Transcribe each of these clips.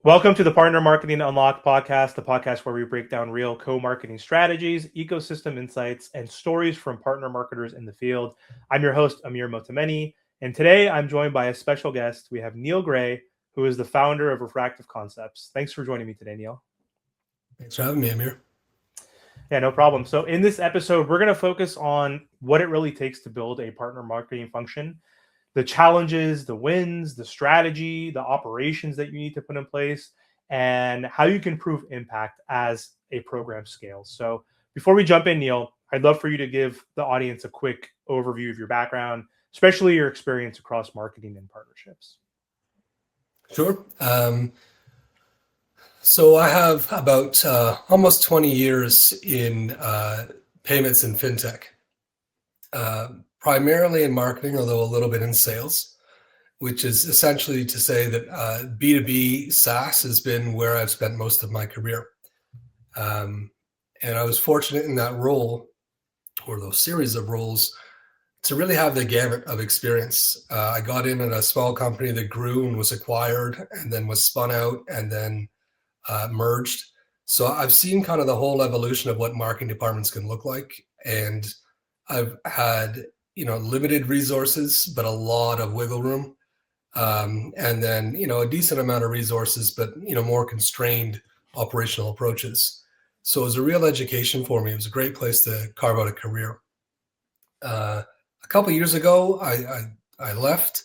Welcome to the Partner Marketing Unlocked podcast, the podcast where we break down real co-marketing strategies, ecosystem insights, and stories from partner marketers in the field. I'm your host, Amir Motameni, and today I'm joined by a special guest. We have Neil Gray, who is the founder of Refractive Concepts. Thanks for joining me today, Neil. Thanks for having me, Amir. Yeah, no problem. So in this episode, we're going to focus on what it really takes to build a partner marketing function, the challenges, the wins, the strategy, the operations that you need to put in place, and how you can prove impact as a program scales. So before we jump in, Neil, I'd love for you to give the audience a quick overview of your background, especially your experience across marketing and partnerships. Sure. So I have about almost 20 years in payments and fintech, primarily in marketing, although a little bit in sales, which is essentially to say that B2B SaaS has been where I've spent most of my career. And I was fortunate in that role, or those series of roles, to really have the gamut of experience. I got in at a small company that grew and was acquired and then was spun out and then merged. So I've seen kind of the whole evolution of what marketing departments can look like. And I've had, limited resources, but a lot of wiggle room. And then, a decent amount of resources, but, more constrained operational approaches. So it was a real education for me. It was a great place to carve out a career. A couple of years ago, I left.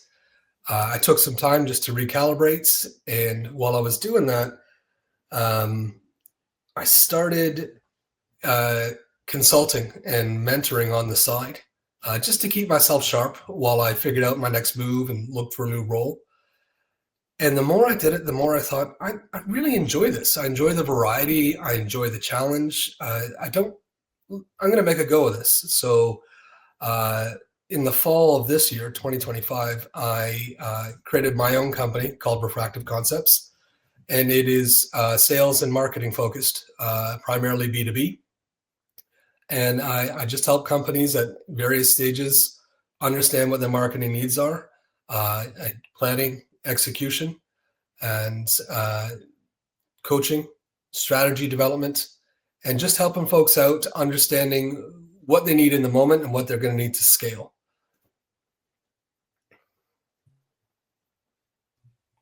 I took some time just to recalibrate. And while I was doing that, I started consulting and mentoring on the side, just to keep myself sharp while I figured out my next move and looked for a new role. And the more I did it, the more I thought, I really enjoy this. I enjoy the variety. I enjoy the challenge. I'm going to make a go of this. So in the fall of this year, 2025, I created my own company called Refractive Concepts. And it is sales and marketing focused, primarily B2B. And I just help companies at various stages understand what their marketing needs are, planning, execution, and coaching, strategy development, and just helping folks out understanding what they need in the moment and what they're going to need to scale.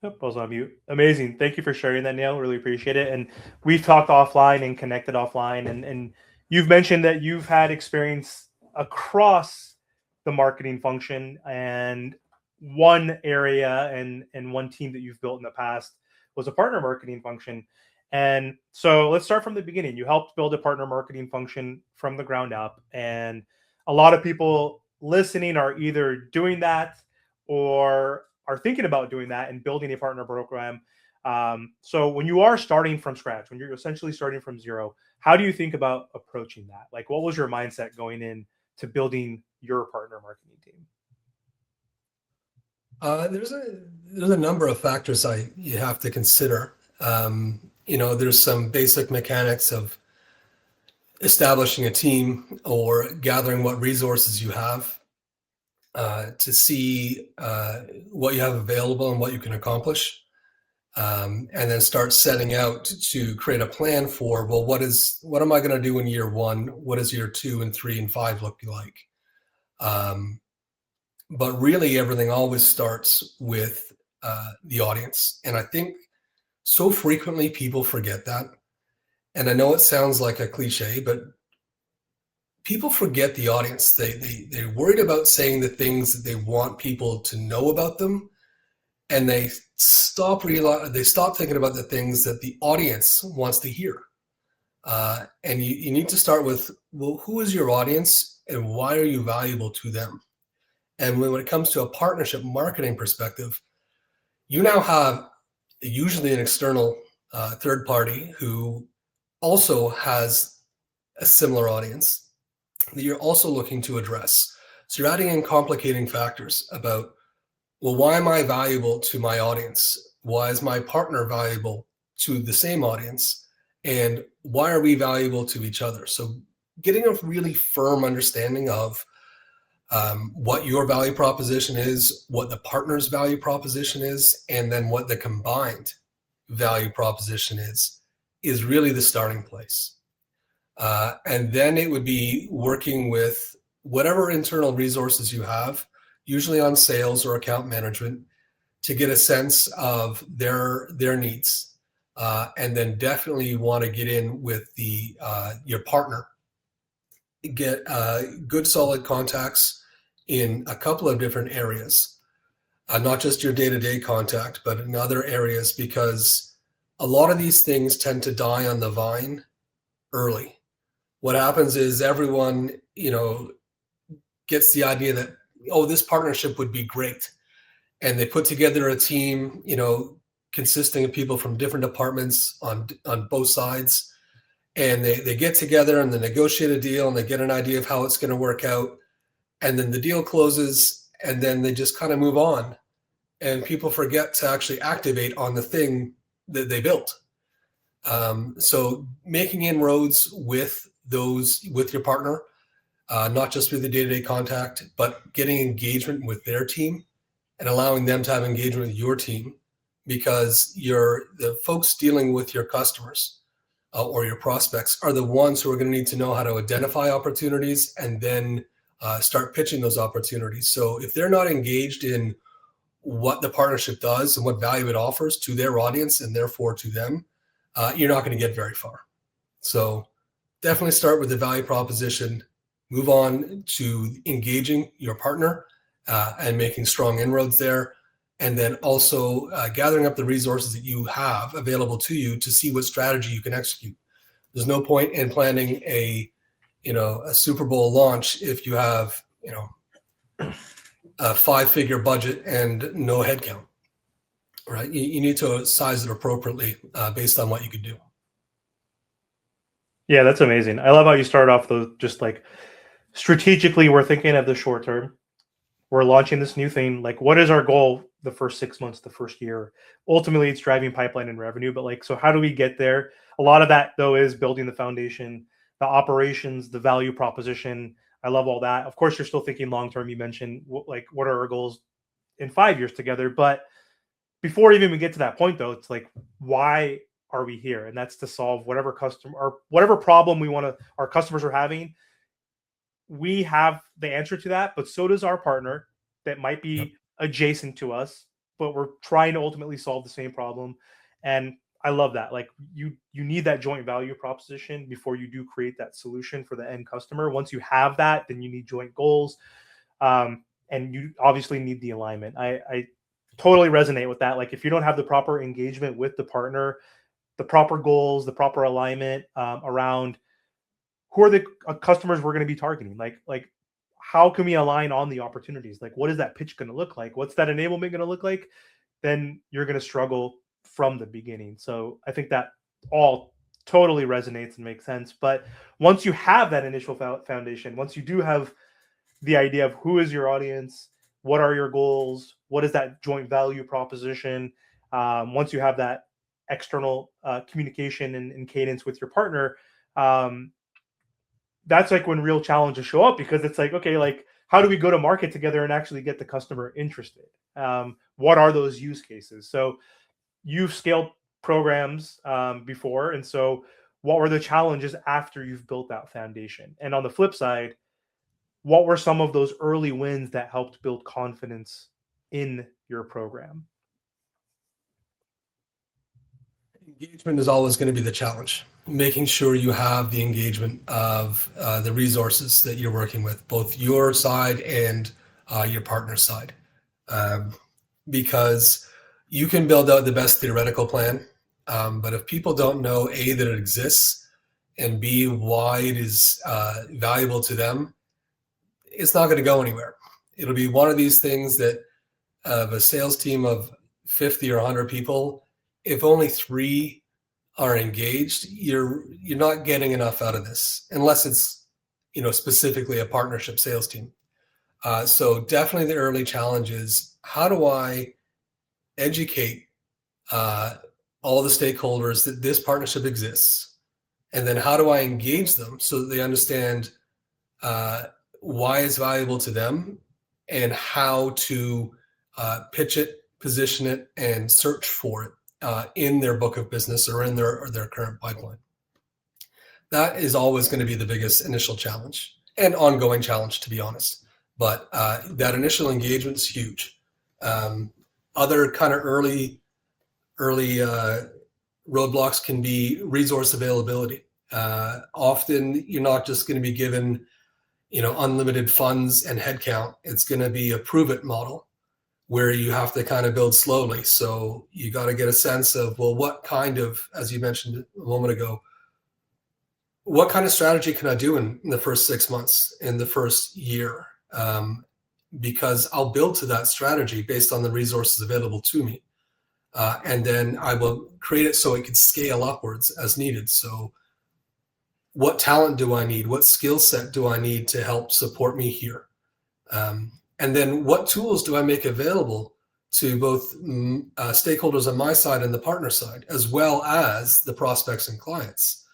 Yep, I was on mute. Amazing. Thank you for sharing that, Neil. Really appreciate it. And we've talked offline and connected offline. And you've mentioned that you've had experience across the marketing function, and one area and one team that you've built in the past was a partner marketing function. And so let's start from the beginning. You helped build a partner marketing function from the ground up. And a lot of people listening are either doing that or are thinking about doing that and building a partner program. So when you are starting from scratch, when you're essentially starting from zero, how do you think about approaching that? Like, what was your mindset going in to building your partner marketing team? There's a number of factors you have to consider. There's some basic mechanics of establishing a team or gathering what resources you have, to see what you have available and what you can accomplish, and then start setting out to create a plan for, well, what am I going to do in year one? What does year 2 and 3 and 5 look like? But really, everything always starts with the audience. And I think so frequently people forget that. And I know it sounds like a cliche, but people forget the audience. They're worried about saying the things that they want people to know about them, and they stop thinking about the things that the audience wants to hear. And you need to start with, well, who is your audience and why are you valuable to them? And when it comes to a partnership marketing perspective, you now have usually an external third party who also has a similar audience that you're also looking to address. So you're adding in complicating factors about, well, why am I valuable to my audience? Why is my partner valuable to the same audience? And why are we valuable to each other? So getting a really firm understanding of what your value proposition is, what the partner's value proposition is, and then what the combined value proposition is really the starting place. And then it would be working with whatever internal resources you have, usually on sales or account management, to get a sense of their needs. And then definitely you want to get in with your partner, get good solid contacts in a couple of different areas, not just your day-to-day contact, but in other areas, because a lot of these things tend to die on the vine early. What happens is everyone, gets the idea that, oh, this partnership would be great. And they put together a team, consisting of people from different departments on both sides. And they get together and they negotiate a deal and they get an idea of how it's going to work out. And then the deal closes and then they just kind of move on. And people forget to actually activate on the thing that they built. So making inroads with your partner, not just through the day-to-day contact, but getting engagement with their team and allowing them to have engagement with your team, because the folks dealing with your customers or your prospects are the ones who are going to need to know how to identify opportunities and then start pitching those opportunities. So if they're not engaged in what the partnership does and what value it offers to their audience and therefore to them, you're not going to get very far. So definitely start with the value proposition, move on to engaging your partner and making strong inroads there. And then also gathering up the resources that you have available to you to see what strategy you can execute. There's no point in planning a Super Bowl launch if you have, a 5-figure budget and no headcount, right? You need to size it appropriately based on what you could do. Yeah, that's amazing. I love how you start off though, just like strategically, we're thinking of the short term. We're launching this new thing. Like, what is our goal the first 6 months, the first year? Ultimately, it's driving pipeline and revenue. But so how do we get there? A lot of that though is building the foundation, the operations, the value proposition. I love all that. Of course, you're still thinking long term. You mentioned what are our goals in 5 years together? But before even we get to that point, though, it's like, why are we here? And that's to solve whatever customer or whatever problem our customers are having. We have the answer to that, but so does our partner that might be adjacent to us, but we're trying to ultimately solve the same problem. And I love that. Like you need that joint value proposition before you do create that solution for the end customer. Once you have that, then you need joint goals. And you obviously need the alignment. I totally resonate with that. Like if you don't have the proper engagement with the partner, the proper goals, the proper alignment around who are the customers we're going to be targeting, like how can we align on the opportunities? Like what is that pitch going to look like? What's that enablement going to look like? Then you're going to struggle from the beginning. So I think that all totally resonates and makes sense. But once you have that initial foundation, once you do have the idea of who is your audience, what are your goals, what is that joint value proposition, once you have that external communication and cadence with your partner, that's like when real challenges show up, because it's like, okay, like how do we go to market together and actually get the customer interested? What are those use cases? So you've scaled programs before. And so what were the challenges after you've built that foundation? And on the flip side, what were some of those early wins that helped build confidence in your program? Engagement is always going to be the challenge. Making sure you have the engagement of the resources that you're working with, both your side and your partner's side. Because you can build out the best theoretical plan, but if people don't know, A, that it exists, and B, why it is valuable to them, it's not going to go anywhere. It'll be one of these things that of a sales team of 50 or 100 people, if only 3 are engaged, you're not getting enough out of this, unless it's specifically a partnership sales team. So definitely the early challenge is, how do I educate all the stakeholders that this partnership exists, and then how do I engage them so that they understand why it's valuable to them and how to pitch it, position it, and search for it in their book of business or in their current pipeline. That is always going to be the biggest initial challenge and ongoing challenge, to be honest. But that initial engagement is huge. Other kind of early roadblocks can be resource availability. Often you're not just going to be given, unlimited funds and headcount. It's going to be a prove it model where you have to kind of build slowly. So you got to get a sense of, well, what kind of, as you mentioned a moment ago, what kind of strategy can I do in the first 6 months, in the first year? Because I'll build to that strategy based on the resources available to me. And then I will create it so it can scale upwards as needed. So what talent do I need? What skill set do I need to help support me here? And then what tools do I make available to both stakeholders on my side and the partner side, as well as the prospects and clients?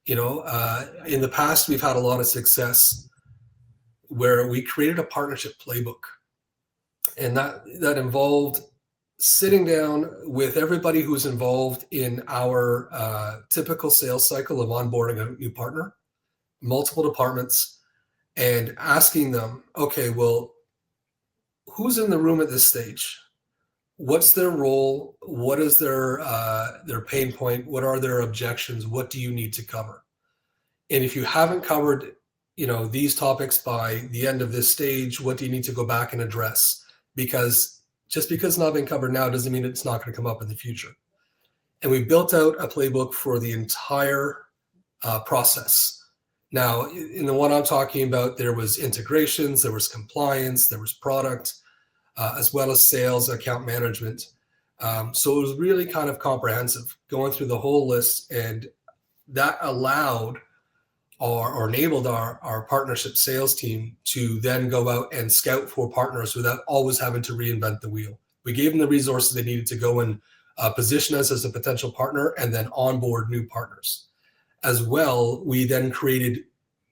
In the past, we've had a lot of success where we created a partnership playbook. And that involved sitting down with everybody who's involved in our typical sales cycle of onboarding a new partner, multiple departments, and asking them, okay, well, who's in the room at this stage? What's their role? What is their pain point? What are their objections? What do you need to cover? And if you haven't covered, these topics by the end of this stage, what do you need to go back and address? Because just because it's not been covered now doesn't mean it's not going to come up in the future. And we built out a playbook for the entire process. Now, in the one I'm talking about, there was integrations, there was compliance, there was product, as well as sales, account management. So it was really kind of comprehensive, going through the whole list, and that allowed or enabled our partnership sales team to then go out and scout for partners without always having to reinvent the wheel. We gave them the resources they needed to go and position us as a potential partner and then onboard new partners. As well, we then created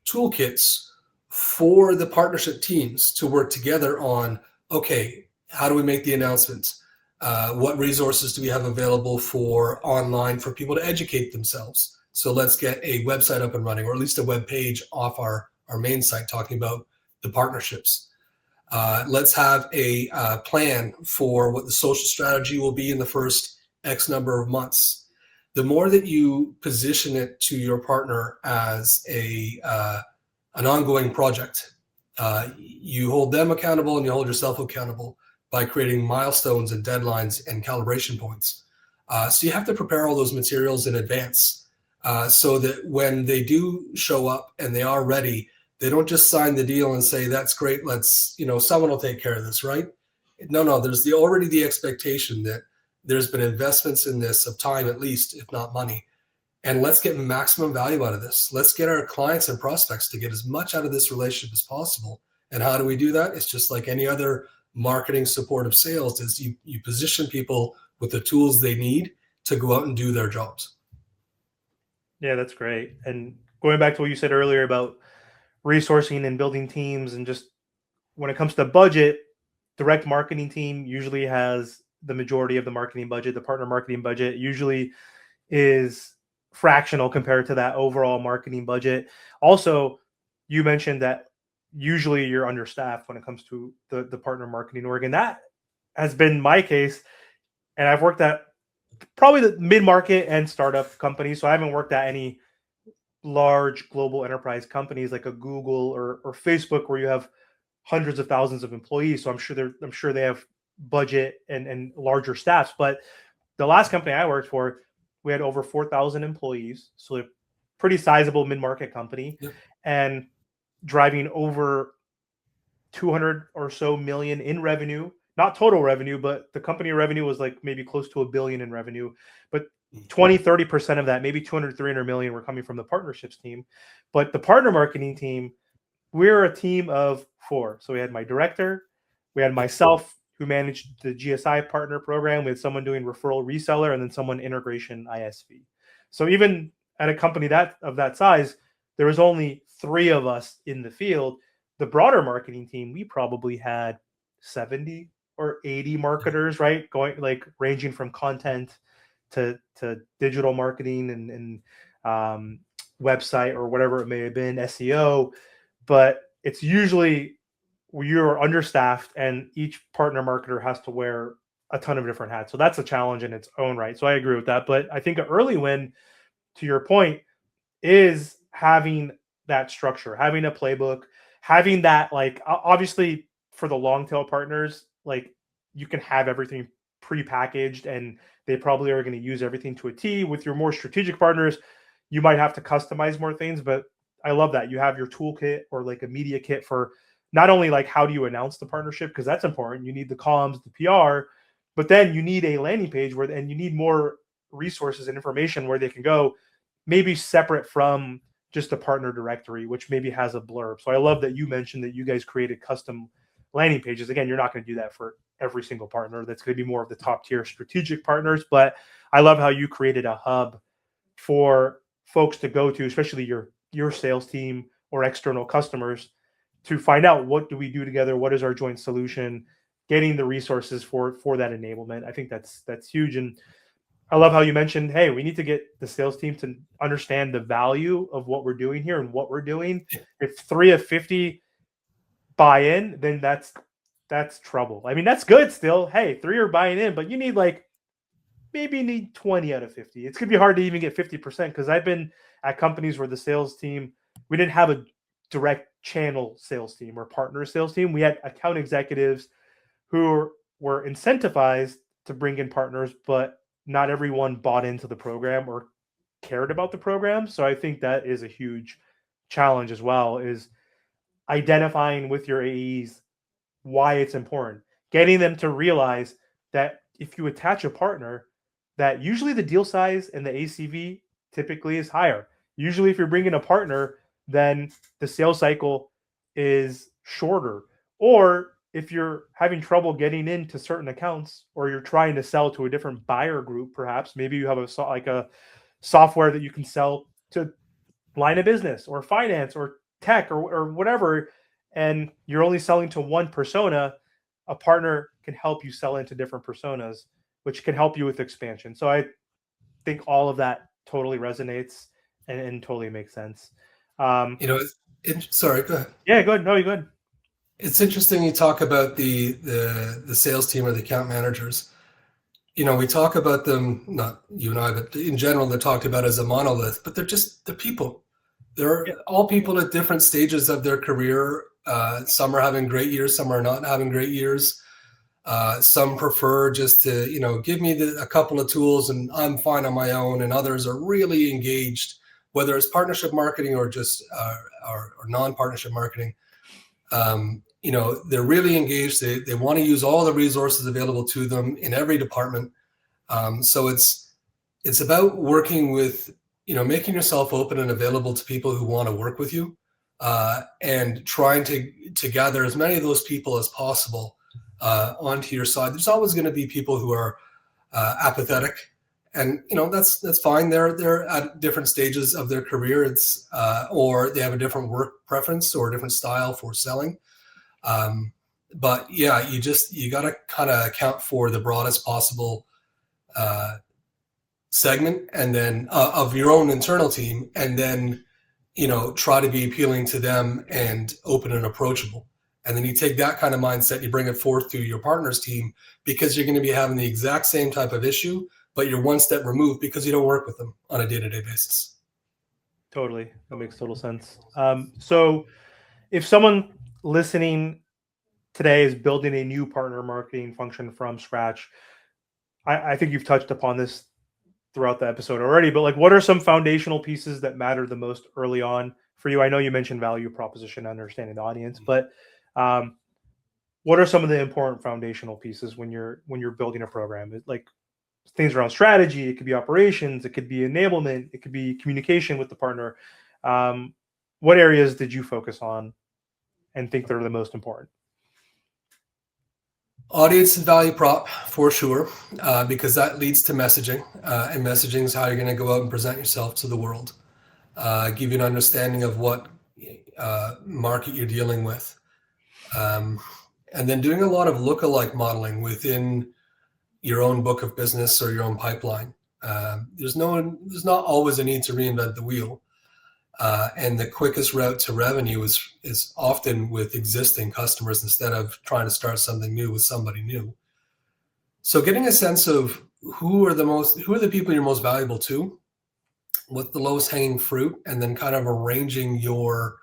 toolkits for the partnership teams to work together on, okay, how do we make the announcements? What resources do we have available for online for people to educate themselves? So let's get a website up and running, or at least a web page off our main site talking about the partnerships. Let's have a plan for what the social strategy will be in the first X number of months. The more that you position it to your partner as an ongoing project, you hold them accountable and you hold yourself accountable by creating milestones and deadlines and calibration points. So you have to prepare all those materials in advance so that when they do show up and they are ready, they don't just sign the deal and say, that's great, let's, someone will take care of this, right? No, there's already the expectation that there's been investments in this of time, at least, if not money. And let's get maximum value out of this. Let's get our clients and prospects to get as much out of this relationship as possible. And how do we do that? It's just like any other marketing support of sales, is you position people with the tools they need to go out and do their jobs. Yeah, that's great. And going back to what you said earlier about resourcing and building teams, and just when it comes to budget, direct marketing team usually has the majority of the marketing budget. The partner marketing budget usually is fractional compared to that overall marketing budget. Also, you mentioned that usually you're understaffed when it comes to the partner marketing org, and that has been my case. And I've worked at probably the mid-market and startup companies, so I haven't worked at any large global enterprise companies like a Google or Facebook, where you have hundreds of thousands of employees. So I'm sure they have budget and larger staffs. But the last company I worked for, we had over 4,000 employees, so a pretty sizable mid-market company. Yep. And driving over 200 or so million in revenue, not total revenue, but the company revenue was like maybe close to $1 billion in revenue. But 20-30% of that, maybe 200-300 million, were coming from the partnerships team. But the partner marketing team, we're a team of 4. So we had my director, we had myself, who managed the GSI partner program, with someone doing referral reseller, and then someone integration ISV. So even at a company of that size, there was only 3 of us in the field. The broader marketing team, we probably had 70 or 80 marketers, right? Going, like, ranging from content to digital marketing and website or whatever it may have been, SEO, but it's usually you're understaffed and each partner marketer has to wear a ton of different hats. So that's a challenge in its own right. So I agree with that. But I think an early win, to your point, is having that structure, having a playbook, having that, like, obviously for the long tail partners, like, you can have everything pre-packaged and they probably are going to use everything to a T. With your more strategic partners, you might have to customize more things, but I love that you have your toolkit or like a media kit for not only like how do you announce the partnership, because that's important. You need the comms, the PR, but then you need a landing page where, and you need more resources and information where they can go, maybe separate from just a partner directory, which maybe has a blurb. So I love that you mentioned that you guys created custom landing pages. Again, you're not going to do that for every single partner. That's going to be more of the top tier strategic partners. But I love how you created a hub for folks to go to, especially your sales team or external customers, to find out what do we do together, what is our joint solution, getting the resources for that enablement. I think that's huge. And I love how you mentioned, hey, we need to get the sales team to understand the value of what we're doing here and what we're doing. If 3 of 50 buy in, then that's trouble. I mean, that's good still. Hey, 3 are buying in, but you need like maybe you need 20 out of 50. It's gonna be hard to even get 50% because I've been at companies where the sales team, we didn't have a direct channel sales team or partner sales team. We had account executives who were incentivized to bring in partners, but not everyone bought into the program or cared about the program. So I think that is a huge challenge as well, is identifying with your AEs why it's important, getting them to realize that if you attach a partner, that usually the deal size and the ACV typically is higher. Usually if you're bringing a partner, then the sales cycle is shorter. Or if you're having trouble getting into certain accounts, or you're trying to sell to a different buyer group, perhaps maybe you have a software that you can sell to line of business or finance or tech or whatever, and you're only selling to one persona, a partner can help you sell into different personas, which can help you with expansion. So I think all of that totally resonates and totally makes sense. Sorry, go ahead. Yeah, go ahead. No, you go ahead. It's interesting you talk about the sales team or the account managers. We talk about them, not you and I, but in general, they're talked about as a monolith, but they're people. They're all people at different stages of their career. Some are having great years, some are not having great years. Some prefer just to, give me a couple of tools and I'm fine on my own. And others are really engaged, whether it's partnership marketing or just or non-partnership marketing. They're really engaged. They want to use all the resources available to them in every department. So it's about working with, making yourself open and available to people who want to work with you, and trying to gather as many of those people as possible onto your side. There's always going to be people who are apathetic, and that's fine. They're at different stages of their career. It's or they have a different work preference or a different style for selling. But yeah, you got to kind of account for the broadest possible segment, and then of your own internal team, and then try to be appealing to them and open and approachable. And then you take that kind of mindset, you bring it forth to your partner's team, because you're going to be having the exact same type of issue, but you're one step removed because you don't work with them on a day-to-day basis. Totally. That makes total sense. So if someone listening today is building a new partner marketing function from scratch, I think you've touched upon this throughout the episode already, but like, what are some foundational pieces that matter the most early on for you? I know you mentioned value proposition, understanding the audience, but what are some of the important foundational pieces when you're building a program? Like things around strategy, it could be operations, it could be enablement, it could be communication with the partner. What areas did you focus on and think they're the most important? Audience and value prop for sure, because that leads to messaging, and messaging is how you're going to go out and present yourself to the world, give you an understanding of what market you're dealing with, and then doing a lot of lookalike modeling within your own book of business or your own pipeline. There's not always a need to reinvent the wheel. And the quickest route to revenue is often with existing customers instead of trying to start something new with somebody new. So getting a sense of who are the people you're most valuable to, what's the lowest hanging fruit, and then kind of arranging your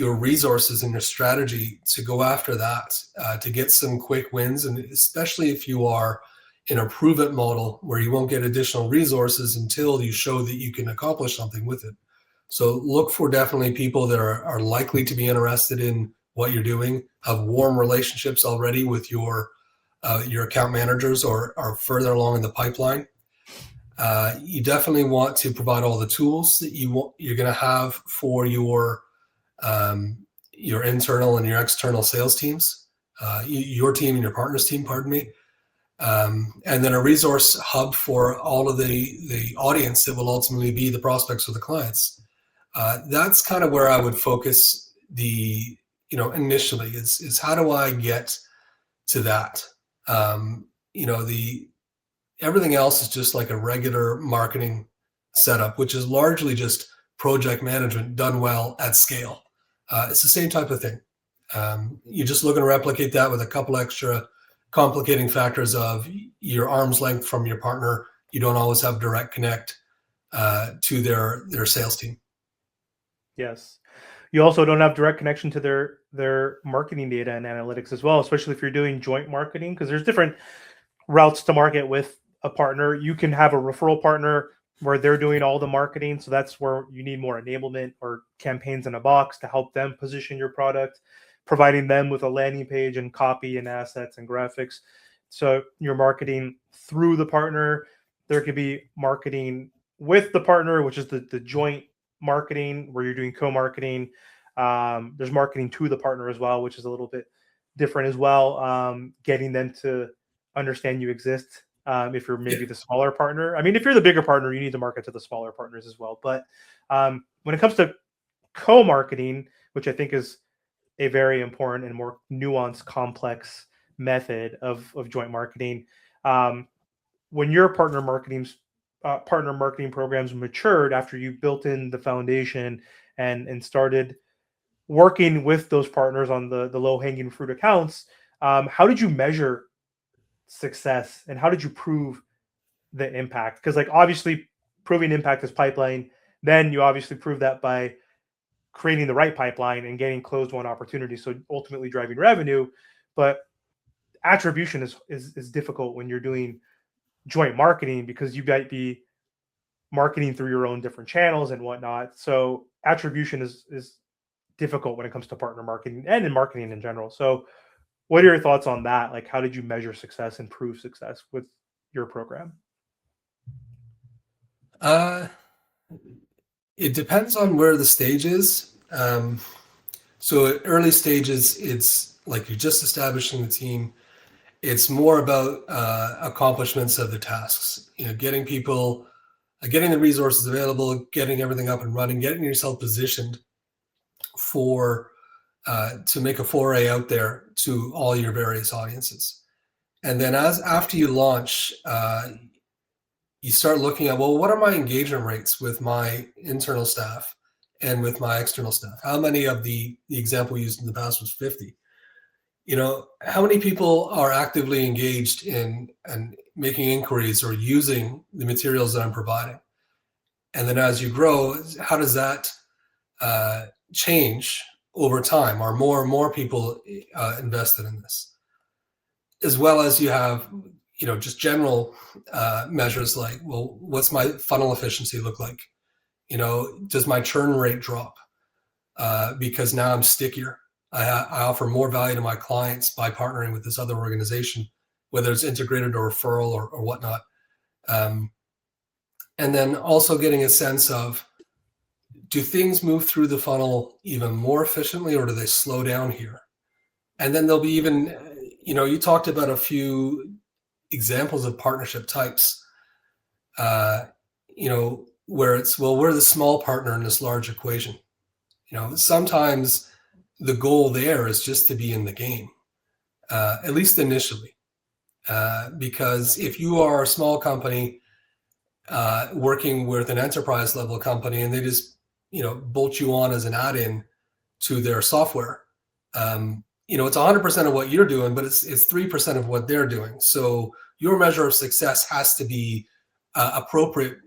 resources and your strategy to go after that, to get some quick wins. And especially if you are in a prove it model where you won't get additional resources until you show that you can accomplish something with it. So look for definitely people that are likely to be interested in what you're doing, have warm relationships already with your account managers or are further along in the pipeline. You definitely want to provide all the tools that you're going to have for your internal and your external sales teams, your team and your partners team, pardon me. And then a resource hub for all of the audience that will ultimately be the prospects or the clients. That's kind of where I would focus initially is how do I get to that? Everything else is just like a regular marketing setup, which is largely just project management done well at scale. It's the same type of thing. You're just looking to replicate that with a couple extra complicating factors of your arm's length from your partner. You don't always have direct connect to their sales team. Yes. You also don't have direct connection to their marketing data and analytics as well, especially if you're doing joint marketing, because there's different routes to market with a partner. You can have a referral partner where they're doing all the marketing. So that's where you need more enablement or campaigns in a box to help them position your product, providing them with a landing page and copy and assets and graphics. So you're marketing through the partner. There could be marketing with the partner, which is the joint marketing where you're doing co-marketing. There's marketing to the partner as well, which is a little bit different as well. Getting them to understand you exist. If you're maybe the smaller partner, I mean, if you're the bigger partner, you need to market to the smaller partners as well. But when it comes to co-marketing, which I think is a very important and more nuanced, complex method of joint marketing, when your partner marketing programs matured after you built in the foundation and started working with those partners on the low-hanging fruit accounts, how did you measure success and how did you prove the impact? Because like obviously proving impact is pipeline, then you obviously prove that by creating the right pipeline and getting closed won opportunities, so ultimately driving revenue. But attribution is difficult when you're doing joint marketing because you might be marketing through your own different channels and whatnot. So attribution is difficult when it comes to partner marketing and in marketing in general. So what are your thoughts on that? Like, how did you measure success and prove success with your program? It depends on where the stage is. So at early stages, it's like you're just establishing the team. It's more about accomplishments of the tasks, getting people, getting the resources available, getting everything up and running, getting yourself positioned for to make a foray out there to all your various audiences. And then after you launch, you start looking at, well, what are my engagement rates with my internal staff and with my external staff? How many of the example used in the past was 50? How many people are actively engaged in and making inquiries or using the materials that I'm providing? And then as you grow, how does that change over time? Are more and more people invested in this? As well as you have, just general measures like, well, what's my funnel efficiency look like? Does my churn rate drop? Because now I'm stickier. I offer more value to my clients by partnering with this other organization, whether it's integrated or referral or whatnot. And then also getting a sense of, do things move through the funnel even more efficiently or do they slow down here? And then there'll be even, you talked about a few examples of partnership types, where it's, well, we're the small partner in this large equation. Sometimes the goal there is just to be in the game, at least initially. Because if you are a small company working with an enterprise level company, and they just bolt you on as an add-in to their software. It's 100% of what you're doing, but it's 3% of what they're doing. So your measure of success has to be appropriate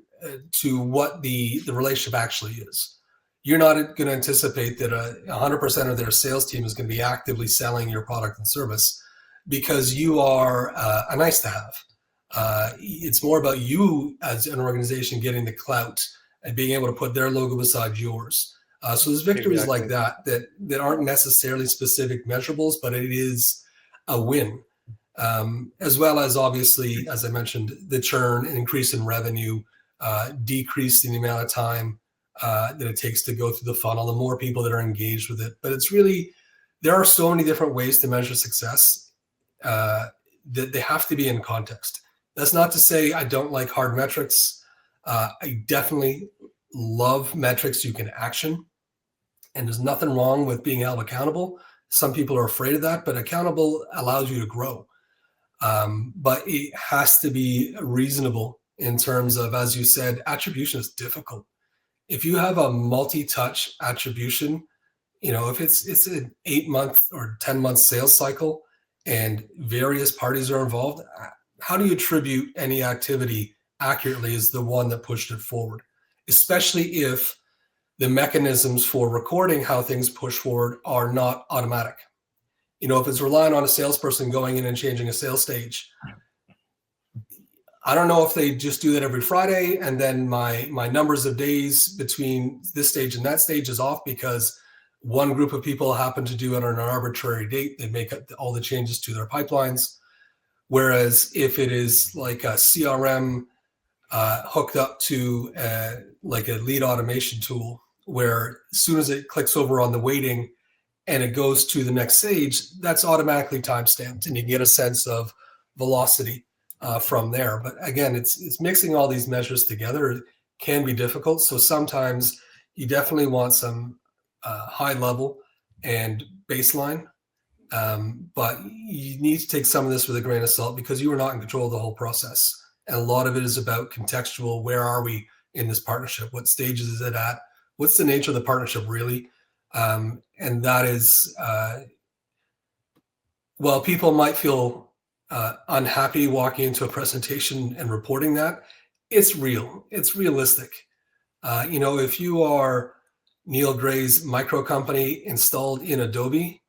to what the relationship actually is. You're not going to anticipate that 100% of their sales team is going to be actively selling your product and service because you are a nice to have. It's more about you as an organization getting the clout and being able to put their logo beside yours. So there's victories like that aren't necessarily specific measurables, but it is a win. As well as obviously, as I mentioned, the churn, an increase in revenue, decrease in the amount of time that it takes to go through the funnel, the more people that are engaged with it. But it's really, there are so many different ways to measure success that they have to be in context. That's not to say I don't like hard metrics. I definitely love metrics you can action. And there's nothing wrong with being held accountable. Some people are afraid of that, but accountable allows you to grow. But it has to be reasonable in terms of, as you said, attribution is difficult. If you have a multi-touch attribution, if it's an 8-month or 10-month sales cycle and various parties are involved, how do you attribute any activity accurately as the one that pushed it forward? Especially if the mechanisms for recording how things push forward are not automatic. If it's relying on a salesperson going in and changing a sales stage, I don't know if they just do that every Friday and then my numbers of days between this stage and that stage is off because one group of people happen to do it on an arbitrary date. They make all the changes to their pipelines. Whereas if it is like a CRM hooked up to like a lead automation tool, where as soon as it clicks over on the waiting and it goes to the next stage, that's automatically timestamped and you get a sense of velocity from there. But again, it's mixing all these measures together can be difficult. So sometimes you definitely want some high level and baseline. But you need to take some of this with a grain of salt because you are not in control of the whole process. And a lot of it is about contextual. Where are we in this partnership? What stages is it at? What's the nature of the partnership really? And that is, while people might feel unhappy walking into a presentation and reporting that, it's real. It's realistic. If you are Neil Gray's micro company installed in Adobe,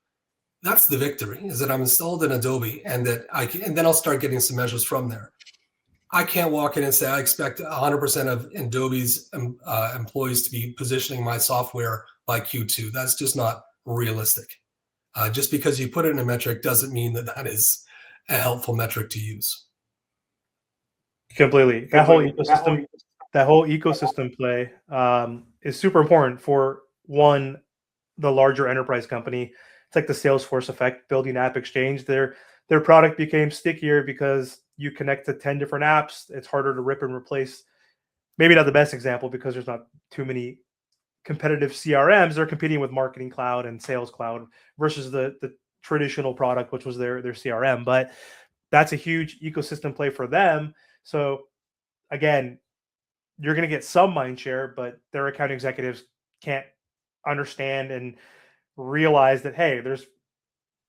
that's the victory, is that I'm installed in Adobe and that and then I'll start getting some measures from there. I can't walk in and say, I expect 100% of Adobe's employees to be positioning my software by Q2. That's just not realistic. Just because you put it in a metric doesn't mean that that is a helpful metric to use. Completely. That whole ecosystem play is super important for the larger enterprise company. It's like the Salesforce effect, building App Exchange. Their product became stickier because you connect to 10 different apps. It's harder to rip and replace. Maybe not the best example because there's not too many competitive CRMs. They're competing with Marketing Cloud and Sales Cloud versus the traditional product, which was their CRM. But that's a huge ecosystem play for them. So again, you're going to get some mind share, but their account executives can't understand and realize that, hey, there's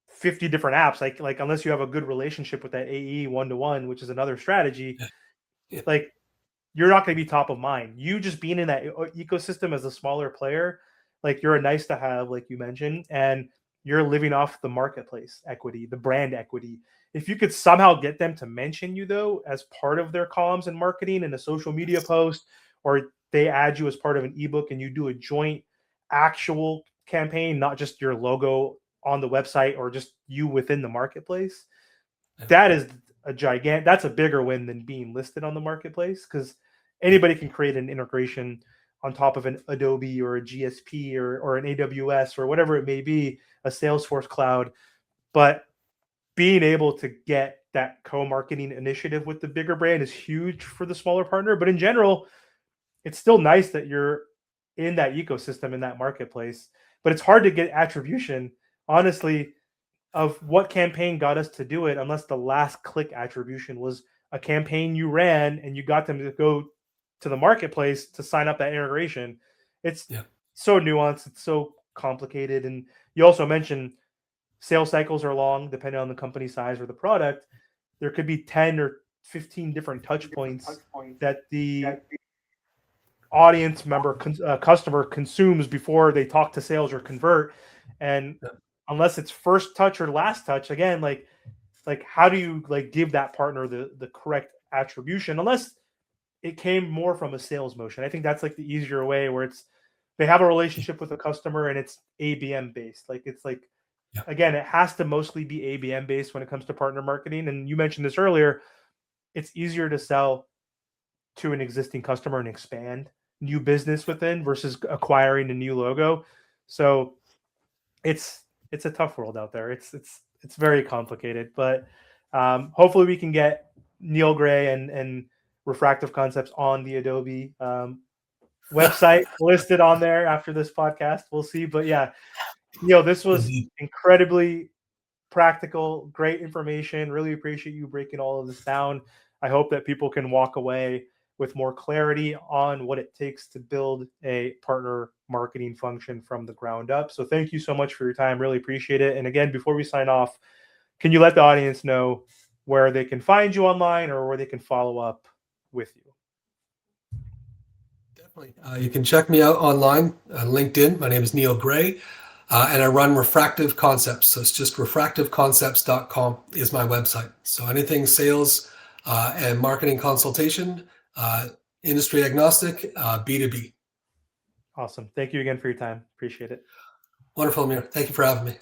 50 different apps. Like unless you have a good relationship with that AE one-to-one, which is another strategy, like you're not going to be top of mind. You just being in that ecosystem as a smaller player, like you're a nice to have, like you mentioned, and you're living off the marketplace equity, the brand equity. If you could somehow get them to mention you though as part of their comms and marketing in a social media post, or they add you as part of an ebook and you do a joint actual campaign, not just your logo on the website or just you within the marketplace, that is that's a bigger win than being listed on the marketplace, because anybody can create an integration on top of an Adobe or a GSP or an AWS or whatever it may be, a Salesforce cloud. But being able to get that co-marketing initiative with the bigger brand is huge for the smaller partner. But in general, it's still nice that you're in that ecosystem, in that marketplace. But it's hard to get attribution, honestly, of what campaign got us to do it, unless the last click attribution was a campaign you ran and you got them to go to the marketplace to sign up that integration. It's Yeah. so nuanced, it's so complicated. And you also mentioned sales cycles are long depending on the company size or the product. There could be 10 or 15 different touch points that the audience member customer consumes before they talk to sales or convert. And Yeah. unless it's first touch or last touch, again, like how do you like give that partner the correct attribution, unless it came more from a sales motion? I think that's like the easier way, where it's they have a relationship with a customer and it's ABM based. Like it's like, Yeah. again, it has to mostly be ABM based when it comes to partner marketing. And you mentioned this earlier, it's easier to sell to an existing customer and expand new business within versus acquiring a new logo. So it's a tough world out there. It's very complicated, but hopefully we can get Neil Gray and Refractive Concepts on the Adobe website listed on there after this podcast. We'll see. But yeah, Neil, this was Indeed. incredibly practical, great information. Really appreciate you breaking all of this down. I hope that people can walk away with more clarity on what it takes to build a partner marketing function from the ground up. So thank you so much for your time. Really appreciate it. And again, before we sign off, can you let the audience know where they can find you online or where they can follow up with you? Definitely. You can check me out online on LinkedIn. My name is Neil Gray, and I run Refractive Concepts. So it's just refractiveconcepts.com is my website. So anything sales and marketing consultation, industry agnostic, B2B. Awesome. Thank you again for your time. Appreciate it. Wonderful, Amir. Thank you for having me.